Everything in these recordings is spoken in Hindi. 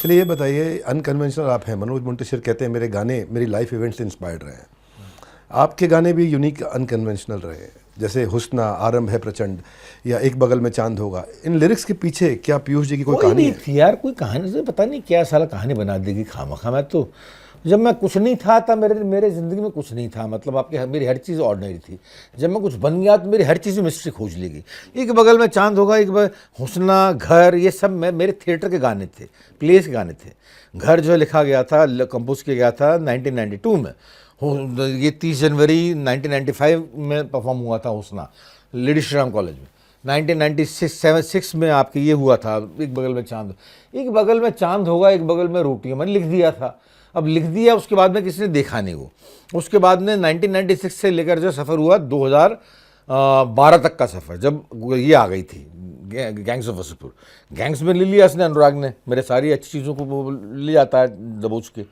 चलिए ये बताइए, अनकन्वेंशनल आप हैं। मनोज मुंतशिर कहते हैं मेरे गाने मेरी लाइफ इवेंट से इंस्पायर्ड रहे हैं। आपके गाने भी यूनिक अनकन्वेंशनल रहे हैं, जैसे हुस्ना, आरंभ है प्रचंड या एक बगल में चांद होगा। इन लिरिक्स के पीछे क्या पीयूष जी की कोई कहानी नहीं है? थी यार, कोई कहानी से पता नहीं क्या साला कहानी बना देगी खामखा। मैं तो जब मैं कुछ नहीं था तब मेरे ज़िंदगी में कुछ नहीं था, मतलब आपके मेरी हर चीज़ ऑर्डिनरी थी। जब मैं कुछ बन गया तो मेरी हर चीज़ में मिस्ट्री खोज लेगी। एक बगल में चांद होगा, एक बगल हुस्ना, घर, ये सब मेरे थिएटर के गाने थे, प्लेस के गाने थे। घर जो है लिखा गया था, कंपोज किया गया था 1992 में। ये 30 जनवरी 1995 में परफॉर्म हुआ था हुस्ना, लेडी श्री राम कॉलेज में। 1996 में आपके ये हुआ था, एक बगल में चांद, एक बगल में चांद होगा, एक बगल में रोटियाँ, मैंने लिख दिया था। अब लिख दिया, उसके बाद में किसी ने देखा नहीं वो। उसके बाद में 1996 से लेकर जो सफ़र हुआ 2012 तक का सफ़र, जब ये आ गई थी गैंग्स ऑफ वासेपुर। गैंग्स में ले लिया इसने, अनुराग ने मेरे सारी अच्छी चीज़ों को वो ले जाता है दबोच के,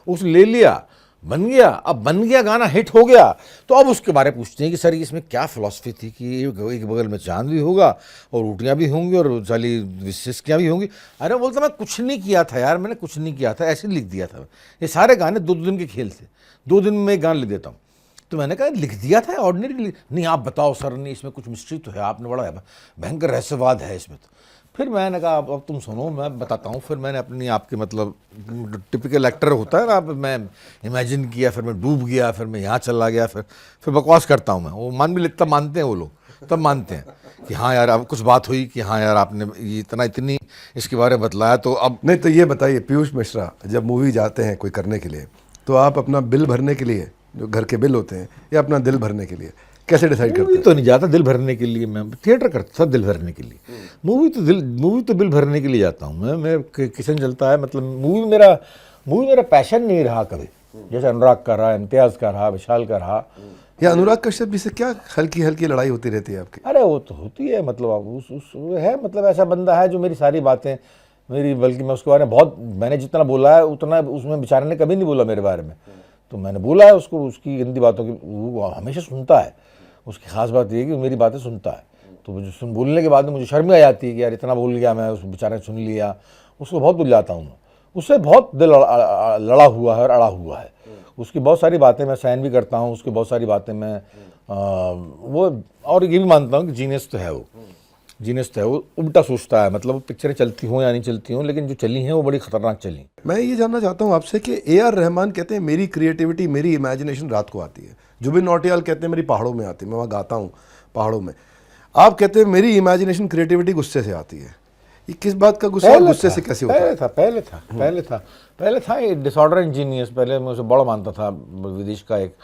उस ले लिया, बन गया। अब बन गया, गाना हिट हो गया, तो अब उसके बारे में पूछते हैं कि सर इसमें क्या फ़िलासफ़ी थी कि एक बगल में चांद भी होगा और रोटियाँ भी होंगी और साली विशिष्टियाँ भी होंगी। अरे बोलता मैं कुछ नहीं किया था यार, मैंने कुछ नहीं किया था, ऐसे लिख दिया था। ये सारे गाने 2 दिन के खेल थे, 2 दिन में एक गाना लिख देता हूँ। तो मैंने कहा लिख दिया था ऑर्डिनरी। नहीं आप बताओ सर, नहीं इसमें कुछ मिस्ट्री तो है, आपने बड़ा भयंकर रहस्यवाद है इसमें। तो फिर मैंने कहा अब तुम सुनो, मैं बताता हूँ। फिर मैंने अपनी आपके मतलब टिपिकल एक्टर होता है ना, मैं इमेजिन किया, फिर मैं डूब गया, फिर मैं यहाँ चला गया, फिर बकवास करता हूँ मैं। वो मान भी तब मानते हैं वो लोग, तब मानते हैं कि हाँ यार अब कुछ बात हुई, कि हाँ यार आपने ये इतनी इसके बारे में बतलाया तो अब। नहीं तो ये बताइए पीयूष मिश्रा जब मूवी जाते हैं कोई करने के लिए, तो आप अपना बिल भरने के लिए, जो घर के बिल होते हैं, या अपना दिल भरने के लिए कैसे डिसाइड करते हैं? तो नहीं जाता दिल भरने के लिए, मैं थिएटर करता था दिल भरने के लिए। मूवी तो बिल भरने के लिए जाता हूँ मैं किचन चलता है, मतलब मूवी मेरा पैशन नहीं रहा कभी, जैसे अनुराग का रहा, इम्तियाज़ का रहा, विशाल का रहा। या अनुराग कश्यप जी से क्या हल्की हल्की लड़ाई होती रहती है आपकी? अरे वो तो होती है, मतलब उस है, मतलब ऐसा बंदा है जो मेरी सारी बातें बल्कि मैं उसके बारे में बहुत, मैंने जितना बोला है उतना उसमें बेचारे ने कभी नहीं बोला मेरे बारे में। तो मैंने बोला है उसको, उसकी गंदी बातों की वो हमेशा सुनता है। उसकी खास बात ये है कि वो मेरी बातें सुनता है। तो मुझे बोलने के बाद में मुझे शर्म आ जाती है कि यार इतना बोल गया मैं, उस बेचारे ने सुन लिया। उसको बहुत बुल जाता हूँ मैं, उससे बहुत दिल लड़ा हुआ है और अड़ा हुआ है। उसकी बहुत सारी बातें मैं सहन भी करता हूँ, उसकी बहुत सारी बातें मैं वो, और ये भी मानता हूँ कि जीनियस तो है वो, जीनियस तो है वो। उल्टा सोचता है, मतलब पिक्चरें चलती हों या नहीं चलती हों, लेकिन जो चली हैं वो बड़ी खतरनाक चली। मैं ये जानना चाहता हूँ आपसे कि ए.आर. रहमान कहते हैं मेरी क्रिएटिविटी, मेरी इमेजिनेशन रात को आती है। जुबिन नौटियाल कहते हैं मेरी पहाड़ों में आती है, मैं वहाँ गाता हूँ पहाड़ों में। आप कहते हैं मेरी इमेजिनेशन क्रिएटिविटी गुस्से से आती है। ये किस बात का गुस्सा और गुस्से से कैसे होता है? पहले था ये डिसऑर्डर एंड जीनियस। पहले मैं उसे बड़ा मानता था। विदेश का एक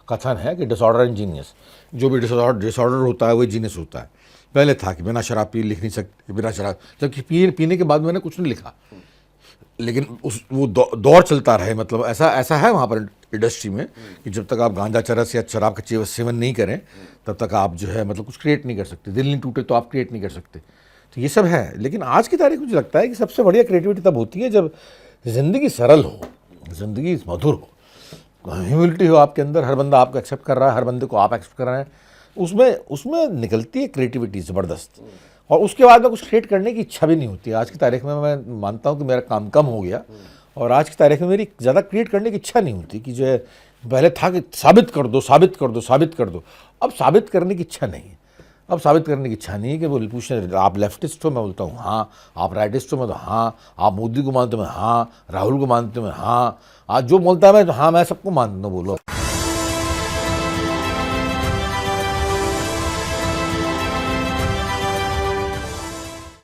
कथन है कि डिसऑर्डर एंड जीनियस, जो भी डिसऑर्डर होता है वही जीनियस होता है। पहले था कि बिना शराब पी लिख नहीं सकते, बिना शराब, जबकि पीने के बाद मैंने कुछ नहीं लिखा, लेकिन वो दौर चलता रहे। मतलब ऐसा है वहाँ पर इंडस्ट्री में कि जब तक आप गांजा, चरस या शराब का सेवन नहीं करें तब तक आप जो है मतलब कुछ क्रिएट नहीं कर सकते। दिल नहीं टूटे तो आप क्रिएट नहीं कर सकते। तो ये सब है। लेकिन आज की तारीख मुझे लगता है कि सबसे बढ़िया क्रिएटिविटी तब होती है जब ज़िंदगी सरल हो, ज़िंदगी मधुर हो, ह्यूमिलिटी हो आपके अंदर, हर बंदा आपको एक्सेप्ट कर रहा है, हर बंदे को आप एक्सेप्ट कर रहे हैं, उसमें निकलती है क्रिएटिविटी ज़बरदस्त। और उसके बाद में कुछ क्रिएट करने की इच्छा भी नहीं होती। आज की तारीख में मैं मानता हूँ कि मेरा काम कम हो गया, और आज की तारीख में मेरी ज़्यादा क्रिएट करने की इच्छा नहीं होती कि जो है पहले था कि साबित कर दो, साबित कर दो, साबित कर दो। अब साबित करने की इच्छा नहीं है। अब साबित करने की इच्छा नहीं है कि वो पूछने आप लेफ्टिस्ट हो, मैं बोलता हूँ हाँ। आप राइटिस्ट हो, मैं तो हाँ। आप मोदी को मानते हो, मैं हाँ। राहुल को मानते हो, मैं हाँ। आज जो बोलता है मैं तो हाँ, मैं सबको मानता हूँ, बोलो।